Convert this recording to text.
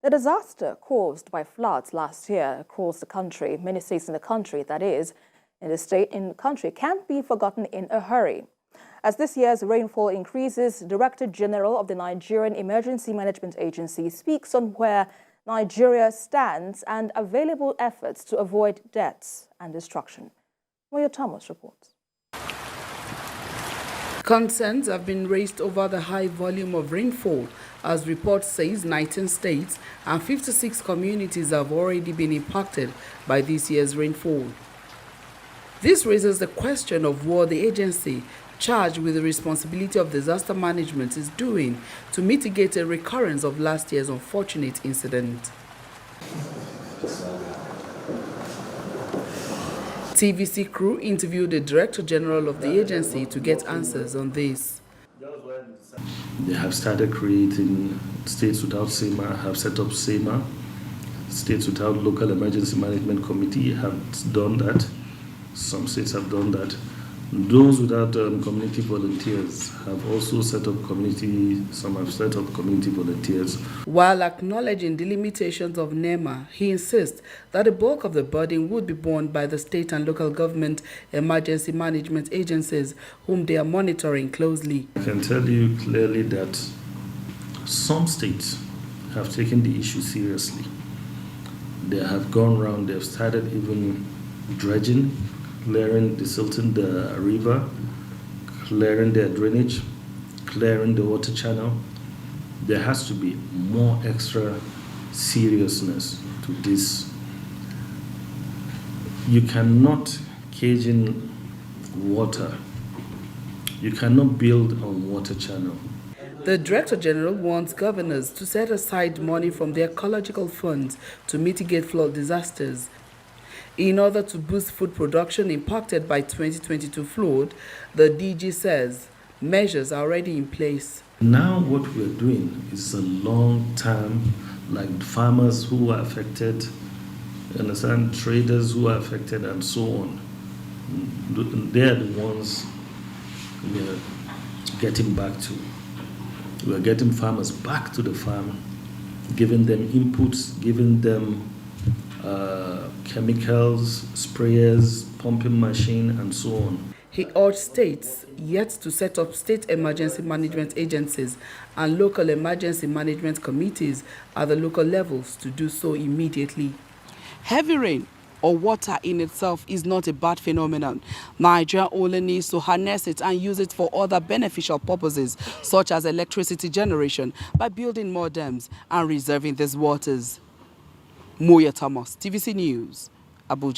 The disaster caused by floods last year across the country, many states in the country, that is, in the country, can't be forgotten in a hurry. As this year's rainfall increases, Director General of the Nigerian Emergency Management Agency speaks on where Nigeria stands and available efforts to avoid deaths and destruction. Moyo Thomas reports. Concerns have been raised over the high volume of rainfall, as report says 19 states and 56 communities have already been impacted by this year's rainfall. This raises the question of what the agency charged with the responsibility of disaster management is doing to mitigate a recurrence of last year's unfortunate incident. TVC crew interviewed the Director General of the agency to get answers on this. They have started creating states without SEMA, have set up SEMA. States without local emergency management committee have done that. Some states have done that. Those without community volunteers have also set up some have set up community volunteers. While acknowledging the limitations of NEMA, he insists that the bulk of the burden would be borne by the state and local government emergency management agencies, whom they are monitoring closely. I can tell you clearly that some states have taken the issue seriously. They have gone around, they have started even dredging, desilting the river, clearing their drainage, clearing the water channel. There has to be more extra seriousness to this. You cannot cage in water. You cannot build on water channel. The Director General wants governors to set aside money from their ecological funds to mitigate flood disasters. In order to boost food production impacted by 2022 flood, the DG says measures are already in place. Now what we're doing is a long term, like farmers who are affected, you understand, traders who are affected and so on. They're the ones we are getting back to. We are getting farmers back to the farm, giving them inputs, giving them chemicals, sprayers, pumping machine, and so on. He urged states yet to set up state emergency management agencies and local emergency management committees at the local levels to do so immediately. Heavy rain or water in itself is not a bad phenomenon. Nigeria only needs to harness it and use it for other beneficial purposes, such as electricity generation, by building more dams and reserving these waters. Moyo Thomas, TVC News, Abuja.